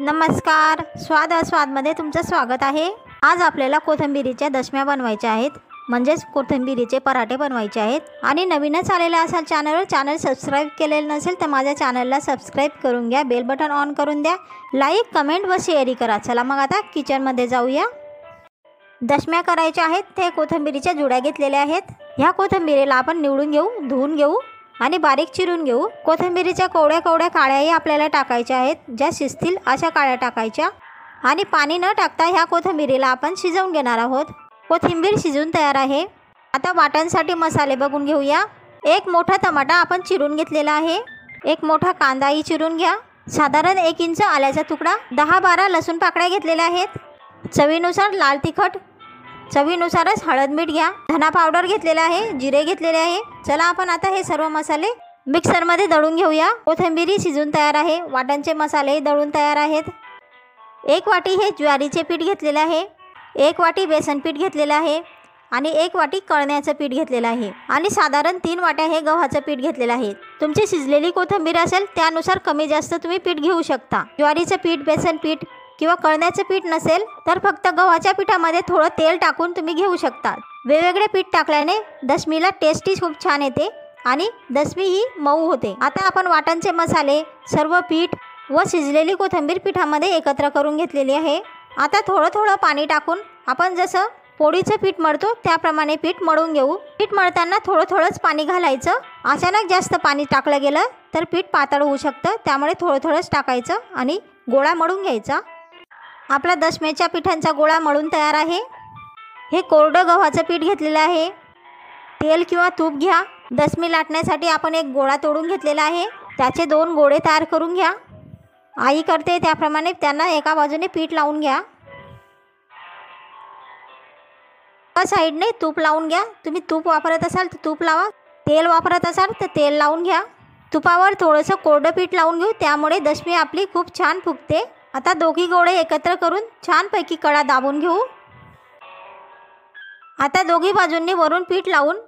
नमस्कार, स्वाद आस्वादमध्ये तुमचं स्वागत आहे। आज आपल्याला कोथिंबीरीच्या दशम्या बनवायच्या आहेत, म्हणजेच कोथिंबीरीचे पराठे बनवायचे आहेत। आणि नवीनच आलेला असाल चॅनल सबस्क्राइब केलेलं नसेल तर माझ्या चॅनलला सबस्क्राइब करून घ्या, बेल बटन ऑन करून द्या, लाईक कमेंट व शेअर करा। चला मग आता किचनमध्ये जाऊया। दशम्या करायच्या आहेत ते कोथिंबीरीच्या जुड्या घेतलेल्या आहेत। ह्या कोथिंबीरीला आपण निवडून घेऊ, धुवून घेऊ आणि बारीक चिरून घेऊ। कोथिंबीरीच्या कवड्या काळ्याही आपल्याला टाकायच्या आहेत, ज्या शिजतील अशा काळ्या टाकायच्या। आणि पाणी न टाकता ह्या कोथिंबीरीला आपण शिजवून घेणार आहोत। कोथिंबीर शिजून तयार आहे। आता वाटणसाठी मसाले बघून घेऊया। एक मोठा टमाटा आपण चिरून घेतलेला आहे। एक मोठा कांदाही चिरून घ्या। साधारण 1 इंच आल्याचा तुकडा, 10-12 लसूण पाकळ्या घेतलेल्या आहेत। चवीनुसार लाल तिखट, चवीनुसारच हळद मीठ घ्या। धना पावडर घेतलेला आहे, जिरे घेतलेले आहे। चला आपण आता हे सर्व मसाले मिक्सरमध्ये दळून घेऊया। कोथिंबीर शिजून तयार आहे, वाटणचे मसाले दळून तयार आहेत। 1 वाटी हे ज्वारीचे पीठ घेतलेले आहे, 1 वाटी बेसन पीठ घेतलेले आहे आणि 1 वाटी कळण्याचं पीठ घेतलेलं आहे आणि साधारण 3 वाट्या हे गव्हाचं पीठ घेतलेलं आहे। तुमची शिजलेली कोथिंबीर असेल त्यानुसार कमी जास्त तुम्ही पीठ घेऊ शकता। ज्वारीचं पीठ, बेसन पीठ किंवा कळण्याचं पीठ नसेल तर फक्त गव्हाच्या पिठामध्ये थोडं तेल टाकून तुम्ही घेऊ शकता। वेगवेगळे पीठ टाकल्याने दशमीला टेस्टी खूप छान येते आणि दशमी ही मऊ होते। आता आपण वाटणचे मसाले, सर्व पीठ व शिजलेली कोथिंबीर पिठामध्ये एकत्र करून घेतलेली आहे। आता थोडं पाणी टाकून आपण जसं पोळीचं पीठ मळतो त्याप्रमाणे पीठ मळून घेऊ। पीठ मळताना थोडंच पाणी घालायचं। अचानक जास्त पाणी टाकलं गेलं तर पीठ पातळ होऊ शकतं, त्यामुळे थोडंच टाकायचं आणि गोळा मळून घ्यायचा। आपला दशम्याच्या पिठांचा गोळा मळून तयार आहे। हे कोरडं गव्हाचं पीठ घेतलेलं आहे। तेल किंवा तूप घ्या। दशमी लाटण्यासाठी आपण एक गोळा तोडून घेतलेला आहे, त्याचे 2 गोळे तयार करून घ्या। आई करते त्याप्रमाणे त्यांना एका बाजूने पीठ लावून घ्या। एका साईडने तूप लावून घ्या। तुम्ही तूप वापरत असाल तर तूप लावा, तेल वापरत असाल तर तेल लावून घ्या। तुपावर थोडंसं कोरडं पीठ लावून घेऊ, त्यामुळे दशमी आपली खूप छान फुगते। आता दोघी गोळे एकत्र करून छानपैकी कडा दाबून घेऊ। आता दोघी बाजूंनी वरून पीठ लावून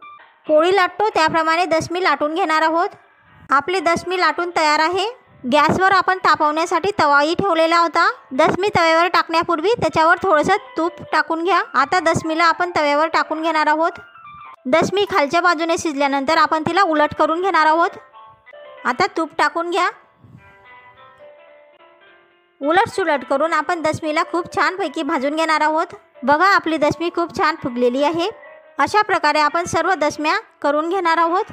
पोळी लाटतो त्याप्रमाणे दशमी लाटून घेणार आहोत। आपली दशमी लाटून तयार आहे। गॅसवर आपण तापवण्यासाठी तवाही ठेवलेला होता। दशमी तव्यावर टाकण्यापूर्वी त्याच्यावर थोडंसं तूप टाकून घ्या। आता दशमीला आपण तव्यावर टाकून घेणार आहोत। दशमी खालच्या बाजूने शिजल्यानंतर आपण तिला उलट करून घेणार आहोत। आता तूप टाकून घ्या। उलट सुलट करून आपण दशमीला खूप छानपैकी भाजून घेणार आहोत। बघा आपली दशमी खूप छान फुगलेली आहे। अशा प्रकारे आपण सर्व दशम्या करून घेणार आहोत।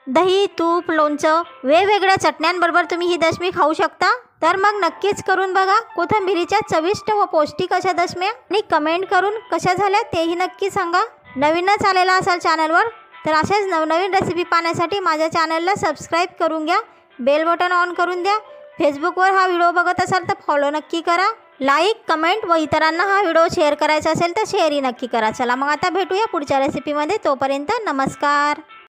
दही, तूप, लोणचं, वेगवेगळ्या चटण्यांबरोबर तुम्ही ही दशमी खाऊ शकता। तर मग नक्कीच करून बघा कोथिंबीरीच्या चविष्ट व पौष्टिक अशा दशम्या आणि कमेंट करून कशा झाल्या तेही नक्की सांगा। नवीनच आलेला असाल चॅनलवर तर अशाच नवनवीन रेसिपी पाहण्यासाठी माझ्या चॅनलला सबस्क्राइब करून घ्या, बेल बटन ऑन करून द्या। फेसबुकवर हा व्हिडिओ बघत असाल तर फॉलो नक्की करा, लाईक कमेंट व इतरांना हा व्हिडिओ शेअर करायचा असेल तर शेअरही नक्की करा। चला मग आता भेटूया पुढच्या रेसिपीमध्ये, तोपर्यंत नमस्कार।